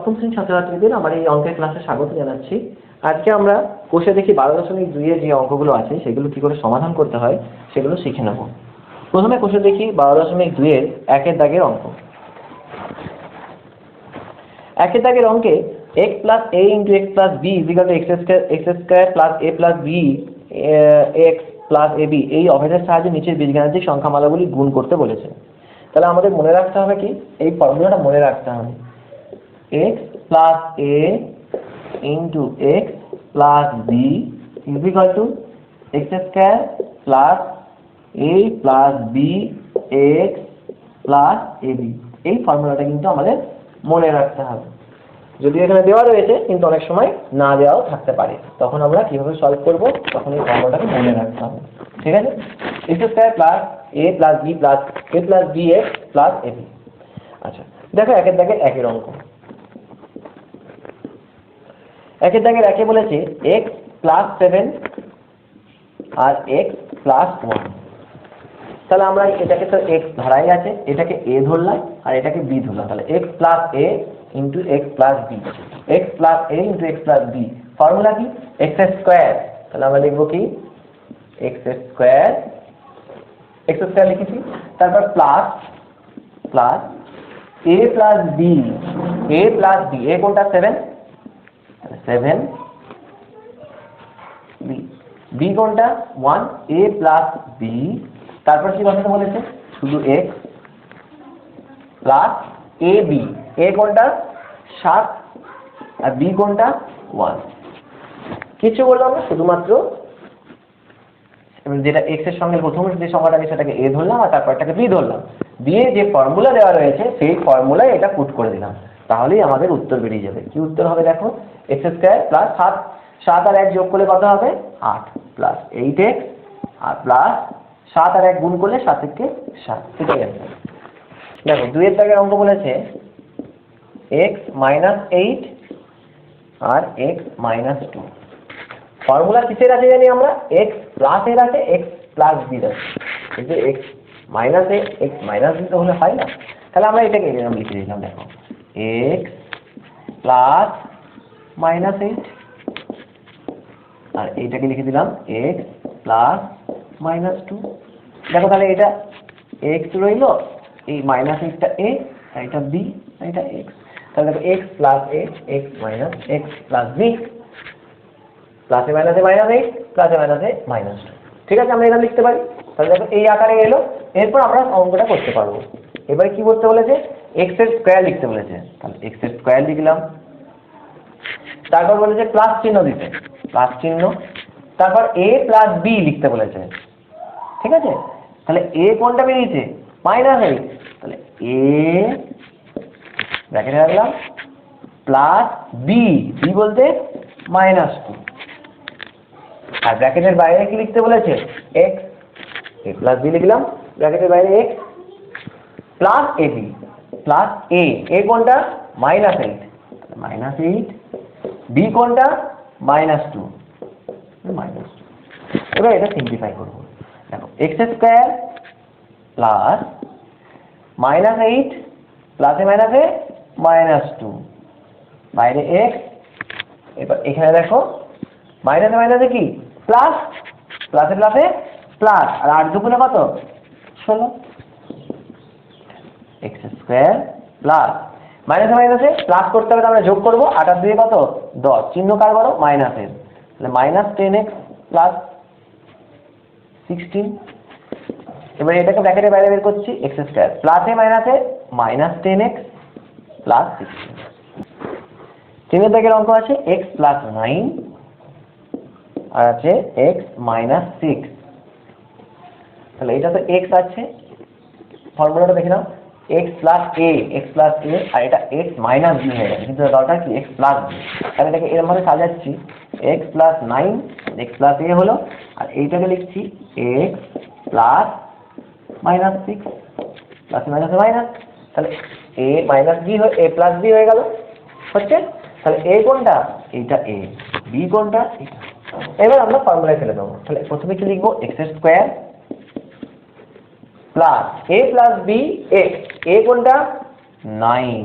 সপ্তম শ্রেণীর ছাত্রছাত্রীদের আমার এই অঙ্কের ক্লাসে স্বাগত জানাচ্ছি। আজকে আমরা কোষে দেখি 12.2 এর যে অঙ্কগুলো আছে সেগুলো কি করে সমাধান করতে হয় সেগুলো শিখে নেব। প্রথমে কোষে দেখি 12.2 এর একের দাগের অঙ্ক। একের দাগের অঙ্কে x plus a into x plus b is equal to x square plus a plus b x plus ab এই অভেদের সাহায্যে নিচের বীজগাণিতিক সংখ্যামালাগুলি গুণ করতে বলেছে। তাহলে আমাদের মনে রাখতে হবে কি, এই ফর্মুলাটা মনে রাখতে হবে, x plus a into x plus b is equal to x square plus a plus b x plus ab। এই ফর্মুলাটা কিন্তু আমাদের মনে রাখতে হবে। যদি এখানে দেওয়া রয়েছে কিন্তু অনেক সময় না দেওয়াও থাকতে পারে, তখন আমরা কিভাবে সলভ করব, তখন এই ফর্মুলাটাকে মনে রাখতে হবে। ঠিক আছে, x square plus a plus b plus a plus bx plus ab। আচ্ছা দেখো একের দাগের একের অঙ্ক। একের দাগের একে বলেছে x প্লাস 7 আর x প্লাস 1। তাহলে আমরা এটাকে তো x ধরাই আছে, এটাকে a ধরলাম আর এটাকে b ধরলাম। তাহলে x plus a into x plus b, x plus a into x plus b। Formula কি, x স্কয়ার। তাহলে আমরা লিখব কি, x স্কয়ার, x স্কয়ার লিখেছি, তারপর plus plus a plus b, a plus b, a কোনটা 7, 7 b, b কোনটা 1, a plus b, তারপর কি বসাতে বলেছে, শুধু x plus a b, a কোনটা 7 আর b কোনটা 1। কিছু বললাম না, শুধুমাত্র যেটা x এর সঙ্গে প্রথম যে সংখ্যাটা আছে সেটাকে a ধরলাম আর তারপরটাকে b ধরলাম, দিয়ে যে ফর্মুলা দেওয়া রয়েছে সেই ফর্মুলায় এটা পুট করে দিলাম, তাহলেই আমাদের উত্তর বেরিয়ে যাবে। কি উত্তর হবে দেখো, x স্কয়ার প্লাস 7 আর 1 যোগ করলে কত হবে 8 প্লাস 8x আর প্লাস 7 আর 1 গুণ করলে 7 থেকে 7। এটাই অ্যান্সার। দেখো দুইয়ের দাগের অঙ্ক বলেছে x minus 8 আর x minus 2। ফর্মুলা কিসের আছে জানি আমরা, x প্লাস এর আছে, x প্লাস b আছে, কিন্তু x minus a x minus b তো হলে হয় না। তাহলে আমরা এটাকে এরকম লিখে দিলাম, দেখো x প্লাস মাইনাস 8 আর এইটাকে লিখে দিলাম x প্লাস মাইনাস 2। দেখো তাহলে এটা x রইল, এই মাইনাস 8টা a আর এটা b আর এটা x। তাহলে দেখো x plus a x minus x plus b, প্লাসে মাইনাসে মাইনাস 8 প্লাসে মাইনাসে মাইনাস 2। ঠিক আছে, আমরা এটা লিখতে পারি। তাহলে দেখো এই আকারে এলো, এরপর আমরা অঙ্কটা করতে পারবো। এবারে কি করতে বলেছে, x এর স্কয়ার লিখতে বলেছে, তাহলে x এর স্কয়ার লিখলাম। তারপর বলেছে প্লাস চিহ্ন দিতে, প্লাস চিহ্ন, তারপর a প্লাস b লিখতে বলেছে। ঠিক আছে, তাহলে a কোনটা বেরিয়েছে মাইনাস 8, তাহলে a ব্র্যাকেটে রাখলাম প্লাস b, b বলতে মাইনাস 2, আর ব্র্যাকেটের বাইরে কি লিখতে বলেছে x, a প্লাস b লিখলাম, ব্র্যাকেটের বাইরে x plus ab plus a কোনটা মাইনাস 8 মাইনাস 8, b কোনটা মাইনাস 2 মাইনাস 2। এবার এটা সিম্পলিফাই করবো, দেখো x স্কয়ার প্লাস মাইনাস 8 প্লাসে মাইনাসে মাইনাস 2 বাইরে x। এবার এখানে দেখো মাইনাসে মাইনাসে কি প্লাস, প্লাসে প্লাসে প্লাস, আর 8 দুগুণে কত 16, x স্কয়ার প্লাস মাইনাসে মাইনাসে প্লাস করতে হবে, আমরা যোগ করবো, 8 আর 2 কত 10, চিহ্ন কার বড় মাইনাসের, তাহলে মাইনাস 10x প্লাস 16। এবার এটাকে ব্র্যাকেটের বাইরে বের করছি, x স্কয়ার প্লাসে মাইনাসে মাইনাস 10x প্লাস 16। তিনের দাগের অঙ্ক আছে x প্লাস 9 আর আছে x মাইনাস 6। তাহলে এটা তো x আছে, ফর্মুলাটা দেখে নাও, x প্লাস a আর এটা x মাইনাস b হয়ে গেছে, কিন্তু দরকার কি x প্লাস b। তাহলে এটাকে এরকম ভাবে সাজাচ্ছি, x plus 9 x plus a হলো, আর এইটাকে লিখছি x প্লাস মাইনাস 6 প্লাস মাইনাসে মাইনাস, তাহলে a মাইনাস b হয়ে a প্লাস b হয়ে গেল হচ্ছে। তাহলে a কোনটা, এইটা a, b কোনটা এটা। এবার আমরা ফর্মুলায় ফেলে দেবো। তাহলে প্রথমে কি লিখবো, x square plus a plus b x, a কোনটা 9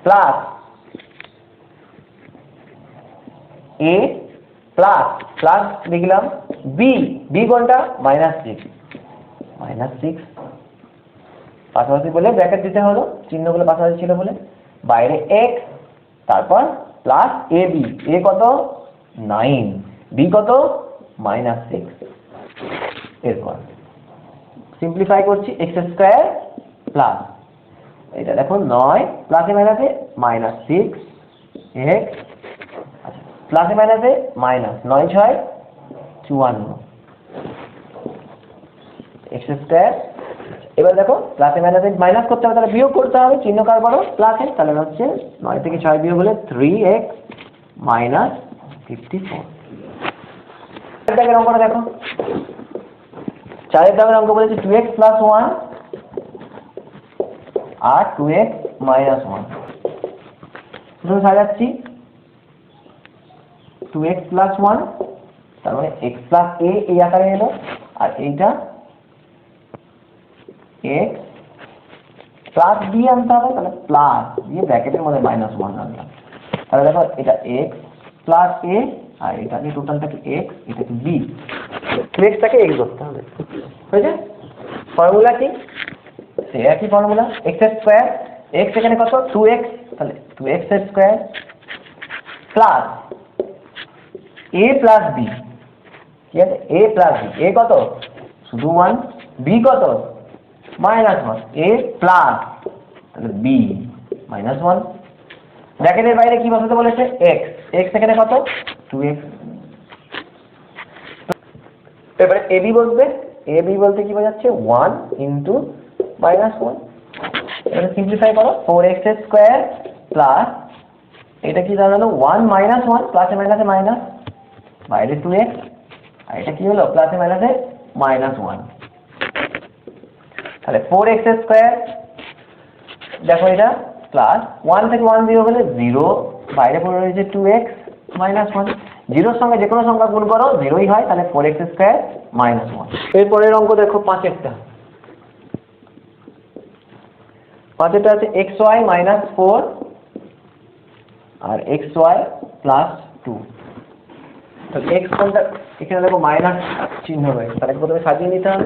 প্লাস এ প্লাস প্লাস লিখলাম বি, বি কোনটা -6, -6 পাশাপাশি বলে ব্র্যাকেট দিতে হলো, চিহ্নগুলো পাশাপাশি ছিল বলে, বাইরে x, তারপর প্লাস এ বি, এ কত 9, বি কত -6। এরপর সিম্পলিফাই করছি, x² প্লাস এটা দেখো 9 প্লাসে মাইনাসে -6 x, আচ্ছা প্লাসে মাইনাসে মাইনাস 9 6 54 x²। এবার দেখো প্লাসে মাইনাসে মাইনাস করতে হবে, তাহলে বিয়োগ করতে হবে, চিহ্ন কার বড় প্লাসে, তাহলে হচ্ছে 9 থেকে 6 বিয়োগ হলে 3x -54। অঙ্কটা দেখো, 4 দাগের অঙ্ক বলেছে 2x + 1 আর 2x - 1। প্রথমে সাজাচ্ছি 2x + 1, তার মানে x + a এই আকারে এলো, আর এইটা x প্লাস b আনতে হবে, তাহলে প্লাস দিয়ে ব্র্যাকেটের মধ্যে -1 আনলাম, তাহলে দেখো এটা x প্লাস a আর এটাকে টোটালটাকে x, এটাকে b, x-টাকে x ধরতে হবে, হয়েছে? ফর্মুলা কি? সে একই ফর্মুলা, x², x এখানে কত 2x, তাহলে 2x² plus a plus b, ঠিক আছে, a প্লাস b, a কত শুধু 1, b কত -1, a প্লাস তাহলে b -1, ব্র্যাকেটের বাইরে কি বসাতে বলেছে x, x এখানে কত 2x। এবারে ab বলবে, ab বলতে কি বোঝাচ্ছে 1 * -1, এটা সিম্পলিফাই করো, 4x² প্লাস এটা কি দাঁড়ালো 1 - 1 প্লাসে মাইনাসে মাইনাস, বাইরে 2x, আর এটা কি হলো প্লাসে মাইনাসে -1, তাহলে 4x², দেখো এটা প্লাস 1 থেকে 1 বিয়োগ হলে 0, বাইরে পড়ে রয়েছে 2x - 1, 0 সঙ্গে যে কোনো সংখ্যা গুণ করো 0ই হয়, তাহলে 4x² - 1। এরপরের অঙ্ক দেখো 5এরটা, 5এরটা আছে xy - 4 আর xy + 2, তাহলে x কোনটা, এখানে দেখো মাইনাস চিহ্ন রয়েছে, তাহলে প্রথমে সাজিয়ে নিতে হবে,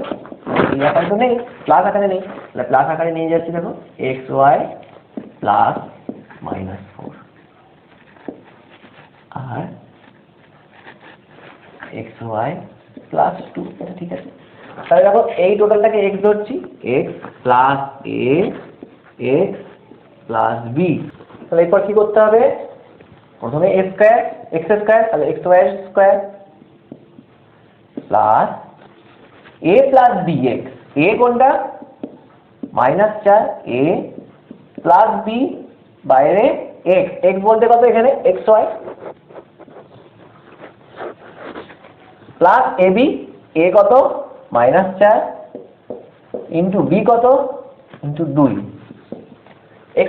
এই আকারে তো নেই, প্লাস আকারে নেই, তাহলে প্লাস আকারে নিয়ে যাচ্ছি, দেখো xy প্লাস -4 আর xy প্লাস 2, এটা ঠিক আছে, তাহলে দেখো এই টোটালটাকে x ধরছি, x plus a x plus b, তাহলে এরপর কি করতে হবে, প্রথমে x², তাহলে xy² plus a plus bx, a কোনটা -4, a প্লাস b, বাইরে x, x বলতে কত এখানে xy প্লাস ab, a কত -4 ইন্টু b কত ইন্টু 2,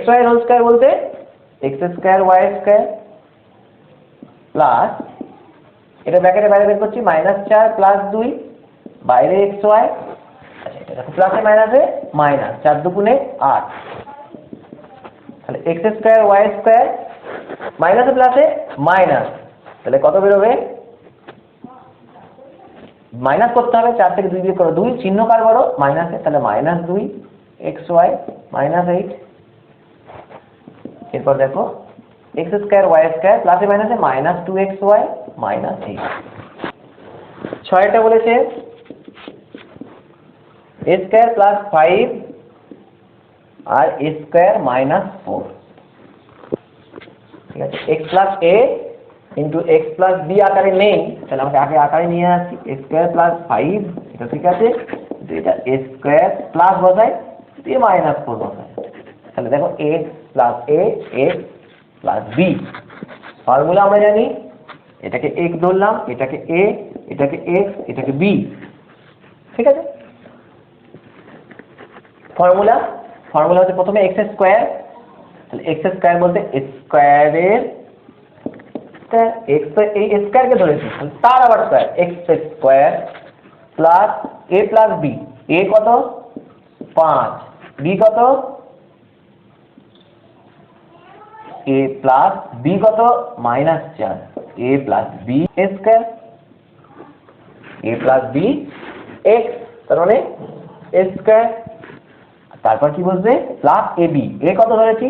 xy হোল স্কয়ার বলতে x² y² প্লাস এটা ব্র্যাকেটের বাইরে বের করছি -4 প্লাস 2, বাইরে xy, আচ্ছা এটা দেখো প্লাসে মাইনাসে মাইনাস, 4 দুগুণে 8, তাহলে x² y² মাইনাসে প্লাসে মাইনাস, তাহলে কত বেরোবে, মাইনাস করতে হবে, 4 থেকে 2 বিয়োগ করো 2, চিহ্ন কার বড় মাইনাসে, তাহলে -2 xy -8। এরপর দেখো x² y² প্লাসে মাইনাসে -2xy -8। 6টা বলেছে a² প্লাস 5 আর a² -4, ঠিক আছে, x plus a into x plus b আকারে নেই, তাহলে আমাকে আগে আকারে নিয়ে আসছি, a² প্লাস 5, এটা ঠিক আছে, এটা a² প্লাস বসাই দিয়ে -4 বসাই, তাহলে দেখো x plus a x plus b, formula আমরা জানি, এটাকে x ধরলাম, এটাকে a, এটাকে x, এটাকে b, ঠিক আছে, ফর্মুলা হচ্ছে প্রথমে x², তাহলে x² বলতে স্কয়ারের x তো এই স্কয়ার কে ধরেছি, তার আবার square, x² plus a plus b, a কত 5, b কত এ প্লাস বি কত -4 এ প্লাস বি স্কয়ার এ প্লাস বি এক্স, তার মানে এ স্কয়ার। তারপর কি বলছে প্লাস এ বি, এ কত ধরেছি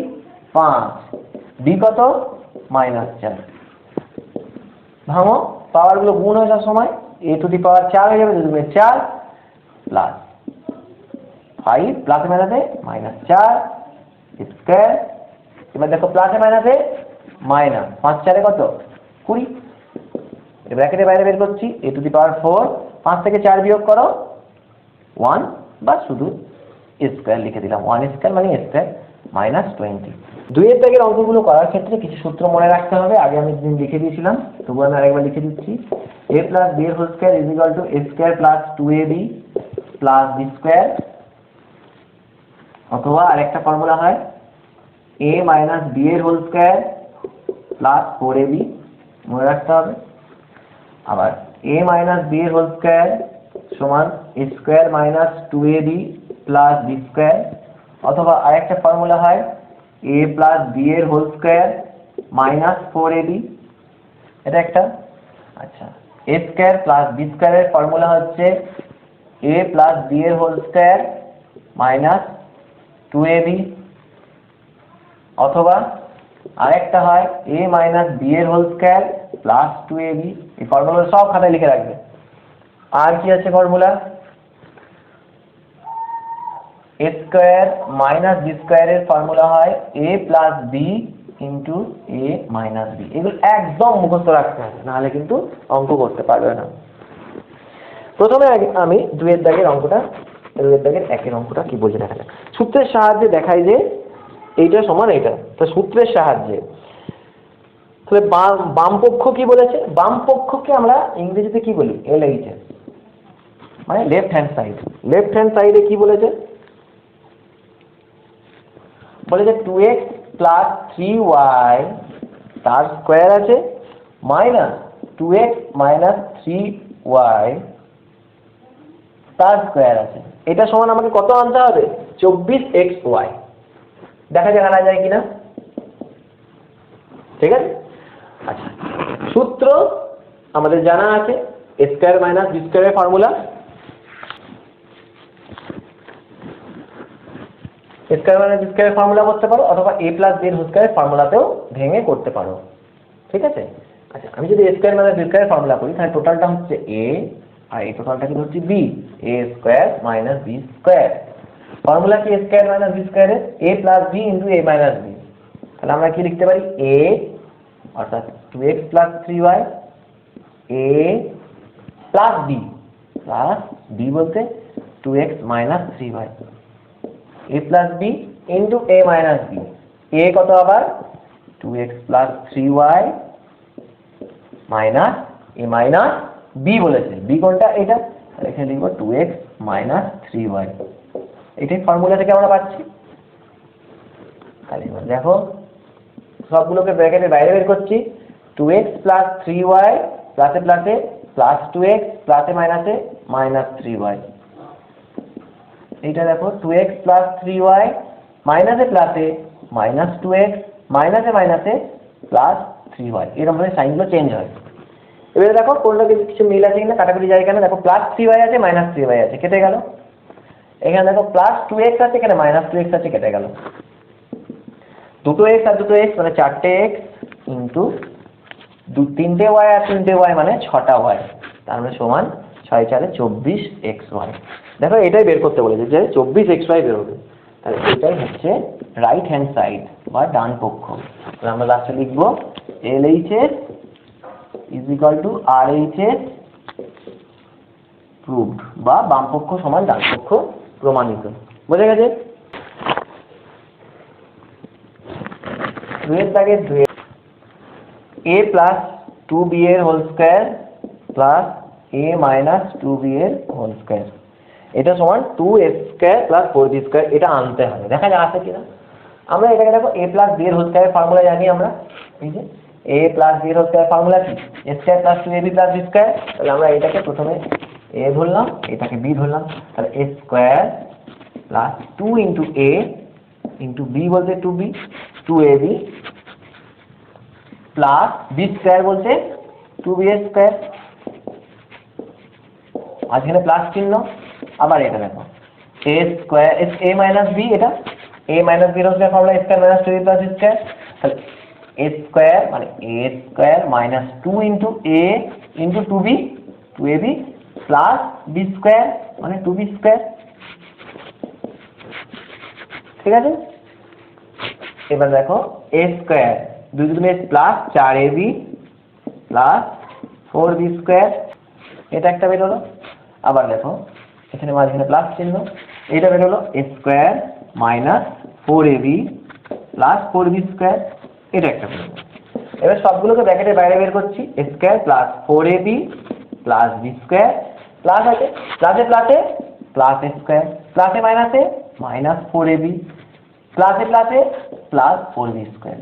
5, বি কত -4। ভাঙো, পাওয়ার গুলো গুণ হয়ে যাওয়ার সময় এ টু দি পাওয়ার 4 হয়ে যাবে, 2 দুগুণে 4 প্লাস 5 প্লাসে মাইনাসে -4 স্কয়ার। এবার দেখো প্লাসে মাইনাসে মাইনাস 5 4 কত 20, ব্র্যাকেটের বাইরে বের করছি এ টু দি পাওয়ার 4, 5 থেকে 4 বিয়োগ করো 1 বা শুধু স্কয়ার লিখে দিলাম, 1 স্কয়ার মানে স্কয়ার -20। দুইয়ের দাগের অঙ্কগুলো করার ক্ষেত্রে কিছু সূত্র মনে রাখতে হবে, আগে আমি লিখে দিয়েছিলাম, তবু আমি আরেকবার লিখে দিচ্ছি। a প্লাস b এর whole square is equal to a square plus 2ab plus b square, অথবা আরেকটা ফর্মুলা হয় a মাইনাস b এর হোল স্কয়ার প্লাস 4ab, মনে রাখতে হবে। আবার a মাইনাস b এর হোল স্কয়ার সমান a square minus 2ab plus b square, অথবা আরেকটা ফর্মুলা হয় a প্লাস b এর হোল স্কয়ার মাইনাস 4ab, এটা একটা। আচ্ছা, a স্কয়ার প্লাস b স্কয়ারের ফর্মুলা হচ্ছে a প্লাস b এর হোল স্কয়ার মাইনাস 2ab, অথবা আরেকটা হয় a মাইনাস b এর হোল স্কয়ার প্লাস 2ab। এই ফর্মুলা সব খাতায় লিখে রাখবে। আর কি আছে formula, a square minus b স্কয়ারের ফর্মুলা হয় a plus b into a minus b। এগুলো একদম মুখস্থ রাখতে হবে, নাহলে কিন্তু অঙ্ক করতে পারবে না। প্রথমে আমি দুইয়ের দাগের অঙ্কটা, দুইয়ের দাগের একের অঙ্কটা কি বলছে দেখা যাক। সূত্রের সাহায্যে দেখাই যে এইটা সমান এইটা, তো সূত্রের সাহায্যে তাহলে বাম পক্ষ কি বলেছে, বাম পক্ষকে আমরা ইংরেজিতে কি বলি LHS, মানে left hand side. Left hand সাইডে কি বলেছে, বলেছে 2x প্লাস 3y তার স্কোয়ার আছে মাইনাস 2x মাইনাস 3y তার স্কোয়ার আছে, এটা সমান আমাকে কত আনতে হবে 24xy। দেখা যাক আনা যায় কিনা, ঠিক আছে। আচ্ছা, সূত্র আমাদের জানা আছে a স্কয়ার মাইনাস b স্কয়ারের formula, a square minus b স্কয়ারের ফর্মুলা করতে পারো, অথবা a প্লাস b এর হোল স্কয়ারের ফর্মুলাতেও ভেঙে করতে পারো, ঠিক আছে। আচ্ছা, আমি যদি a স্কয়ার মাইনাস b স্কয়ারের ফর্মুলা করি তাহলে টোটালটা হচ্ছে a, আর এই টোটালটা কিন্তু হচ্ছে b, a square minus b square. Formula কি a square minus b স্কয়ারের a plus b into a minus b, তাহলে আমরা কি লিখতে পারি a অর্থাৎ 2x plus 3y a plus b বলতে 2x minus 3y a plus b into a minus b, a কত আবার 2x plus 3y minus a minus b বলেছে, b কোনটা এটা, এখানে লিখব 2x মাইনাস 3y, এটাই ফর্মুলা থেকে আমরা পাচ্ছি। তাহলে দেখো সবগুলোকে ব্র্যাকেটের বাইরে বের করছি, 2x প্লাস 3y প্লাসে প্লাসে প্লাস 2x প্লাসে মাইনাসে মাইনাস 3y, এইটা দেখো 2x প্লাস 3y মাইনাসে প্লাসে মাইনাস 2x মাইনাসে মাইনাসে প্লাস 3y, এরকম ভাবে সাইনগুলো চেঞ্জ হয়। এবারে দেখো কোনটা কিছু মিল আছে কিনা, কাটাকুটি যায় কেন, দেখো প্লাস 3y আছে মাইনাস 3y আছে, কেটে গেল। এখানে দেখো প্লাস 2x আছে, এখানে মাইনাস 2x আছে, কেটে গেল। দুটো x আর দুটো x মানে 4টে x ইন্টু 3টে y আর 3টে y মানে 6টা y, তার মানে সমান 6 4 24xy। দেখো এটাই বের করতে বলেছে যে 24xy বের হবে, তাহলে এটাই হচ্ছে রাইট হ্যান্ড সাইড বা ডান পক্ষ। তাহলে আমরা লাস্টে লিখব LHS is equal to RHS proved, বা বাম পক্ষ সমান ডান পক্ষ প্রমাণিত। বোঝা গেছে? দুইয়ের দাগে a প্লাস 2b এর whole square plus a minus 2b এর হোল স্কয়ার, এটা সমান 2x square plus 4b square, এটা আনতে হবে। দেখা যাক আছে কিনা। আমরা এটাকে দেখো a প্লাস b এর হোল স্কয়ারের ফর্মুলা জানি আমরা, এই যে a প্লাস b এর হোল স্কয়ার ফর্মুলা কি a square plus 2ab plus b square. তাহলে আমরা এটাকে প্রথমে a ধরলাম, এটাকে b ধরলাম, তাহলে a square plus 2 into a into b বলতে 2b 2ab plus B square বলতে 2b স্কোয়ার, মাঝখানে প্লাস চিহ্ন। আবার এটা দেখো A square A minus B, এটা A minus B whole square formula square minus 2b plus square, তাহলে A square মানে A square minus 2 into A into 2b 2ab plus B square মানে 2b square. ঠিক আছে, এবার দেখো A square 2 দুগুণে plus 4ab plus 4b square, এটা একটা বেরোলো। আবার দেখো এখানে মাঝখানে প্লাস চিহ্ন, এটা বেরোলো A square minus 4ab plus 4b square, এটা একটা বেরোলো। এবার সবগুলোকে ব্র্যাকেটের বাইরে বের করছি, A square plus 4ab plus B square plus আছে প্লাসে প্লাসে প্লাস এ স্কোয়ার প্লাসে মাইনাসে মাইনাস 4ab প্লাসে প্লাসে প্লাস 4b স্কোয়ার।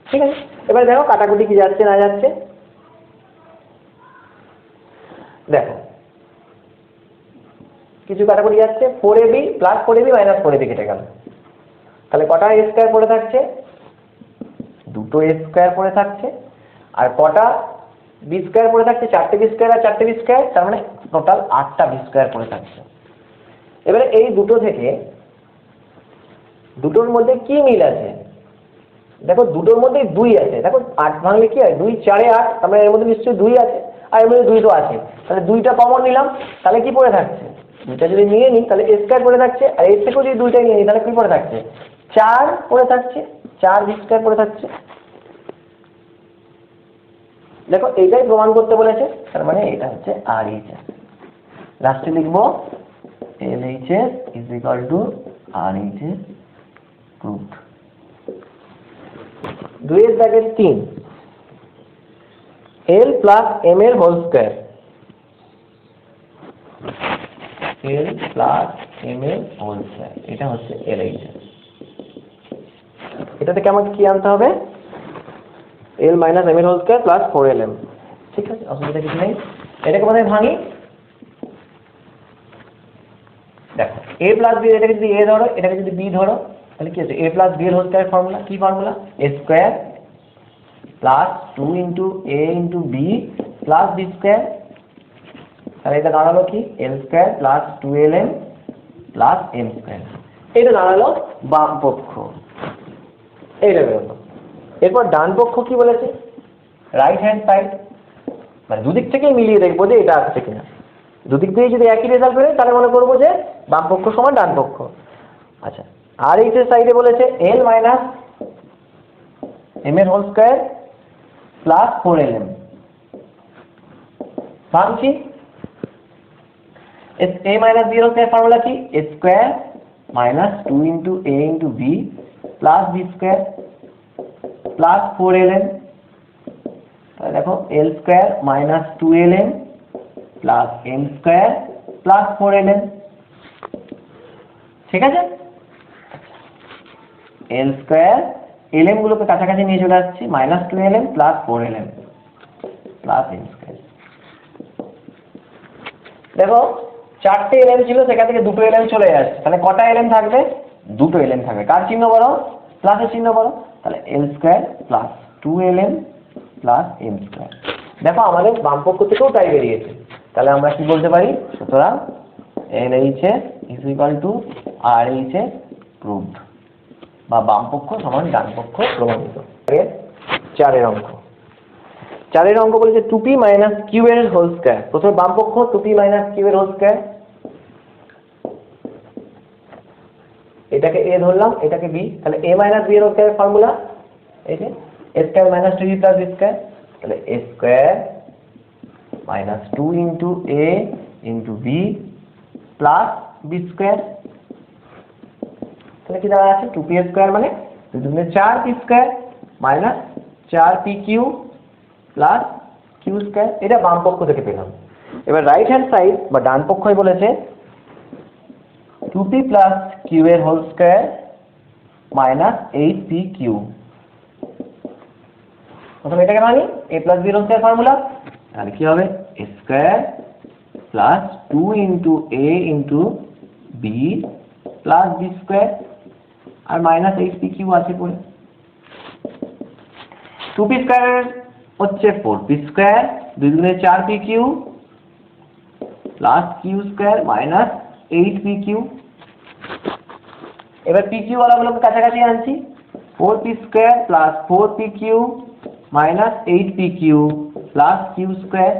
ঠিক আছে, এবার দেখো কাটাকুটি কি যাচ্ছে না যাচ্ছে। দেখো কিছু কাটাকুটি যাচ্ছে, 4ab plus 4ab minus 4ab কেটে গেল, তাহলে কটা এ স্কোয়ার পড়ে থাকছে? দুটো এ স্কোয়ার পড়ে থাকছে। আর কটা বি স্কোয়ার পড়ে থাকছে? 4টে বি স্কোয়ার আর 4টে বি স্কোয়ার, তার মানে টোটাল 8টা বি স্কোয়ার পড়ে থাকছে। এবারে এই দুটো থেকে দুটোর মধ্যে কি মিল আছে? দেখো দুটোর মধ্যে 2 আছে। দেখো 8 ভাঙলে কি হয়? 2 4 8, তার মানে এর মধ্যে নিশ্চয়ই 2 আছে, আর এর মধ্যে 2 তো আছে, তাহলে 2টা কমন নিলাম, তাহলে কি পড়ে থাকছে? 2টা যদি নিয়ে নিই তাহলে এ স্কোয়ার পড়ে থাকছে, আর এর থেকেও যদি 2টা নিয়ে নিই তাহলে কি পড়ে থাকছে? 4 পড়ে থাকছে, 4 বি স্কোয়ার পড়ে থাকছে। দেখো এইটাই প্রমাণ করতে বলেছে, তার মানে এটা হচ্ছে আর এইচ এস। লাস্টে লিখবো L H S is equal to R H S proved. 2 এর দাগের 3 এল প্লাস এম এর whole square, L plus M এর হোল স্কোয়ার, এটা হচ্ছে এল এইচ এস। এটা থেকে আমাকে কি আনতে হবে? এল মাইনাস এম এর হোল স্কোয়ার প্লাস 4lm। ঠিক আছে, অসুবিধা কিছু নেই। এটাকে কোথায় ভাঙি? দেখো এ প্লাস বি, এটাকে যদি এ ধরো এটাকে যদি বি ধরো, তাহলে কি আছে? এ প্লাস বি এর হোল স্কোয়ার ফর্মুলা কি formula? A square plus 2 into A into B plus B square, তাহলে এটা দাঁড়ালো কি? L square plus 2lm plus M square. এটা দাঁড়ালো বাম পক্ষ, এইটা বেরোলো। এরপর ডান পক্ষ কি বলেছে? রাইট হ্যান্ড সাইড, মানে দুদিক থেকেই মিলিয়ে দেখবো যে এটা আসছে কিনা। দুদিক থেকে যদি একই রেজাল্ট বেরোয় তাহলে মনে করবো যে বাম পক্ষ সমান ডান পক্ষ। আচ্ছা, আর এইচ এর সাইডে বলেছে এল মাইনাস এম এর হোল স্কোয়ার প্লাস 4lm। ভাঙছি, এ মাইনাস বি এর হোল স্কোয়ার ফর্মুলা কি? A square minus 2 into A into B plus B square plus 4lm। তাহলে দেখো L square minus 2lm plus M square plus 4lm। ঠিক আছে, এল square এলএম গুলোকে কাছাকাছি নিয়ে চলে আসছি, minus 2lm plus 4lm plus M square. দেখো 4টে lm ছিল, সেখান থেকে 2টো lm চলে যাচ্ছে, তাহলে কটা lm থাকবে? 2টো lm থাকবে। কার চিহ্ন বড়? প্লাসের চিহ্ন বড়, তাহলে L square plus 2lm plus M square. দেখো আমাদের বাম পক্ষ থেকেও তাই বেরিয়েছে, তাহলে আমরা কি বলতে পারি? সুতরাং L H S is equal to R H S proved, বা বাম পক্ষ সমান ডান পক্ষ প্রমাণিত। 4 অঙ্ক। 4 অঙ্ক বলেছে 2p মাইনাস কিউ এর হোল স্কোয়ার। প্রথমে বাম পক্ষ 2p মাইনাস কিউ এর হোল স্কোয়ার, এটাকে এ ধরলাম, এটাকে বি, তাহলে এ মাইনাস বি এর হোল স্কোয়ার ফর্মুলা এই যে এ স্কোয়ার মাইনাস 2b প্লাস বি স্কোয়ার, তাহলে A square minus 2 into A into B plus B square, তাহলে কি দাঁড়া আছে? 2p স্কোয়ার মানে 2 4p square minus 4p Q plus Q square. এটা বাম পক্ষ থেকে পেলাম। এবার রাইট হ্যান্ড সাইড বা ডান পক্ষই বলেছে 2p প্লাস কিউ এর whole square minus 8p Q. প্রথমে এটাকে মানি A plus B whole square formula, তাহলে কি হবে? A square plus 2 into A into B plus B square, আর মাইনাস 8p কিউ আছে পড়ে। 2p স্কয়ার হচ্ছে 4p স্কয়ার 2 দুগুণে 4pq plus q square minus 8pq। এবার pq ওয়ালাগুলোকে কাছাকাছি আনছি, 4p square plus 4pq minus 8pq plus q square.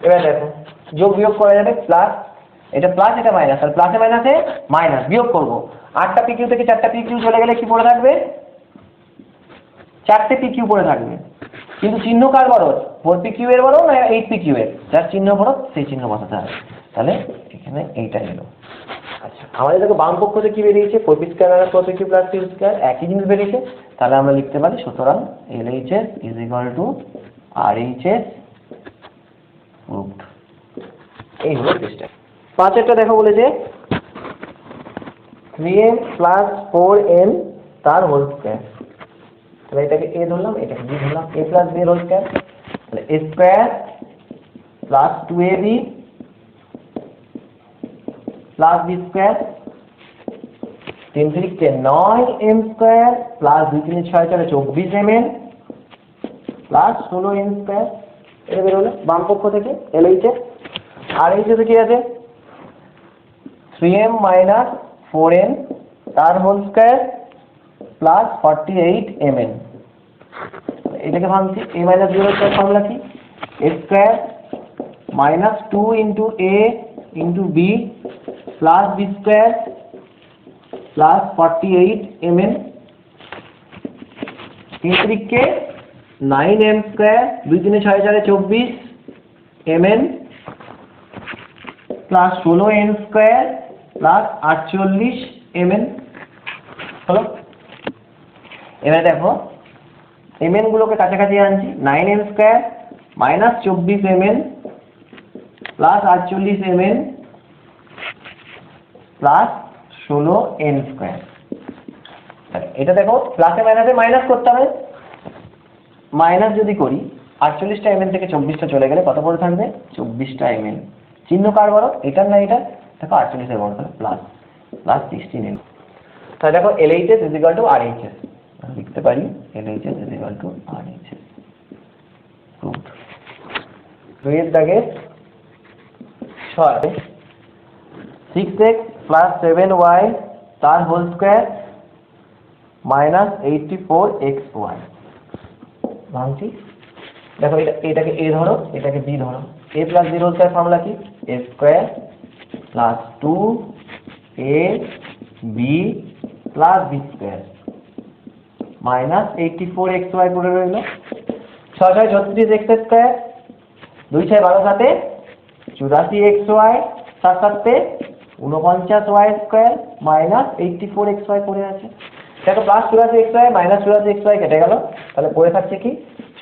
এবার দেখো যোগ বিয়োগ করা যাবে, প্লাস এটা প্লাস এটা মাইনাস, আর প্লাসে মাইনাসে মাইনাস, বিয়োগ করব। 8টা pq থেকে 4টা pq চলে গেলে কি পড়ে থাকবে? 4টে pq পড়ে থাকবে। কিন্তু চিহ্ন কার বড়? 4pq এর বড় না 8pq এর? যার চিহ্ন বড় সেই চিহ্ন বসাতে হবে। তাহলে এখানে এইটা এলো। আচ্ছা, আমাদের দেখো বাম পক্ষতে কি বেরিয়েছে? 4p square minus 4pq plus q square, একই জিনিস বেরিয়েছে। তাহলে আমরা লিখতে পারি সুতরাং LHS is equal to RHS রুট। এই হলো সিস্টেম। 5এরটা দেখো বলেছে 3m প্লাস 4n তার হোল স্কয়ার। তাহলে এটাকে a ধরলাম, এটাকে b ধরলাম, a প্লাস b এর হোল স্কয়ার। তাহলে a square plus 2ab plus b square 3 3 9m square plus 2 3 6 4 24mn plus 16n square. এটা বের হলো বাম পক্ষ থেকে LHS। আর এইচএসে কি আছে? 3m মাইনাস 4n তার হোল স্কয়ার প্লাস 48mn। এটাকে ভাঙছি, a minus b whole square formula কি? a square minus 2 into a into b plus b square plus 48mn। 3 3 9m square 2 3 6 4 24mn plus 16n square plus 48mn হলো। এবার দেখো mn গুলোকে কাছাকাছি আনছি, 9m square minus 24mn plus 48mn plus 16n square. এটা দেখো প্লাসে মাইনাসে মাইনাস করতে হবে। মাইনাস যদি করি 48টা mn থেকে 24টা চলে গেলে কত পড়ে থাকবে? 24টা mn। চিহ্ন কার বড়? এটার না এটা? দেখো 48 এর বড়, তাহলে প্লাস প্লাস 16n। তাহলে দেখো LHS is equal to RHS লিখতে পারি, LHS is equal to RHS রুট 2 এর দাগে 6 6x প্লাস 7y তার হোল স্কয়ার মাইনাস 84xy ভাঙছি। দেখো এটাকে a ধরো, এটাকে b ধরো। a plus b whole square formula কি? a square plus 2ab plus b square minus 84xy পড়ে রইল। 6 6 36 x square, 2 6 12 7 84xy, 7 7 49y square minus 84xy পড়ে আছে। দেখো প্লাস 84xy মাইনাস 84xy কেটে গেল, তাহলে পড়ে থাকছে কি?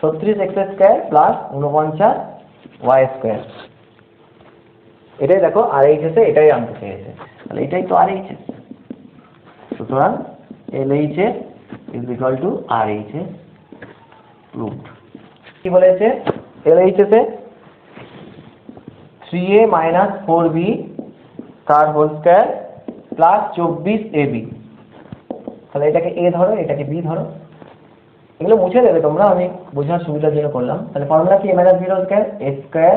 36x square plus 49y square. এটাই দেখো RHS এ এটাই আনতে চেয়েছে, তাহলে এটাই তো RHS। সুতরাং LHS is equal to RHS রুট। কি বলেছে LHS এ? 3a মাইনাস 4b তার হোল স্কয়ার প্লাস 24ab। তাহলে এটাকে a ধরো, এটাকে b ধরো। এগুলো মুছে দেবে তোমরা, আমি বোঝার সুবিধার জন্য করলাম। তাহলে ফর্মুলা কি? a minus b whole square, a square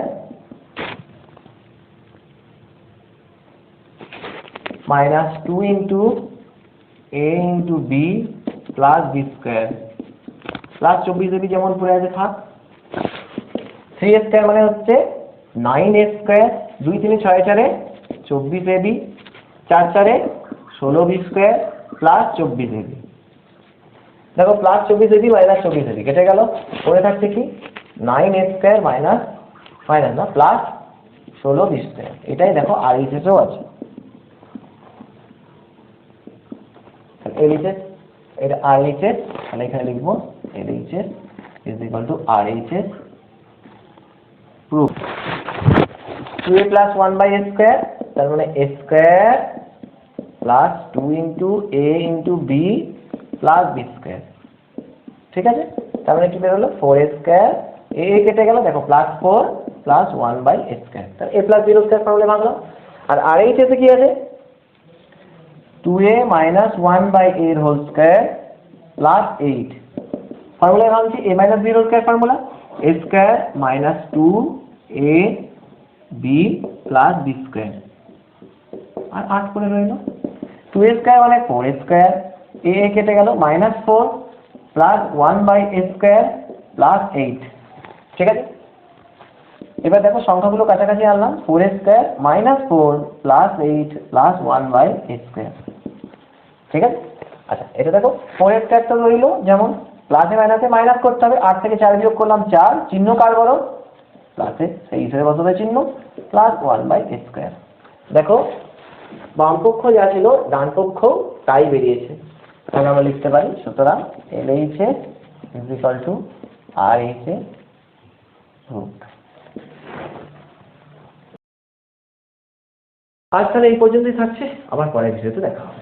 minus 2 into a into b plus b square plus 24ab যেমন পড়ে আছে থাক। 3a স্কয়ার মানে হচ্ছে 9a square, 2 3 6 4 24ab, 4 4 16b square plus 24ab। দেখো প্লাস 24ab মাইনাস 24ab কেটে গেল, পড়ে থাকছে কি? 9a স্কয়ার মাইনাস মাইনাস না প্লাস 16b স্কয়ার। এটাই দেখো RHS এও আছে। LHS এটা RHS, তাহলে এখানে লিখবো LHS is equal to RHS proof. 2a plus 1 by a square, তার মানে a square plus 2 into a into b plus b square. ঠিক আছে, তার মানে কি বের হলো? 4a স্কয়ার, a কেটে গেল, দেখো plus 4 plus 1 by a square. তাহলে a plus b square formula ভাঙলাম। আর RHS এ কি আছে? 2a minus 1 by a whole square plus 8 formula ভাবছি a minus b whole square formula a square minus 2 a b plus b square আর 8 পড়ে রইল 2a স্কয়ার মানে 4a স্কয়ার a কেটে গেল minus 4 plus 1 by a square plus 8 ঠিক আছে। এবার দেখো সংখ্যাগুলো কাছাকাছি আনলাম 4a square minus 4 plus 8 plus 1 by a square ঠিক আছে। আচ্ছা এটা দেখো 4a স্কয়ার তো রইল যেমন প্লাসে মাইনাসে মাইনাস করতে হবে 8 থেকে 4 বিয়োগ করলাম 4 চিহ্ন কার বড় প্লাসে সেই হিসেবে বসাবে চিহ্ন প্লাস 1 বাই a স্কয়ার। দেখো বাম পক্ষ যা ছিল ডান পক্ষ তাই বেরিয়েছে তাহলে আমরা লিখতে পারি সুতরাং LHS is equal to RHS root। আজ তাহলে এই পর্যন্তই থাকছে, আবার পরের ভিডিওতে দেখা হবে।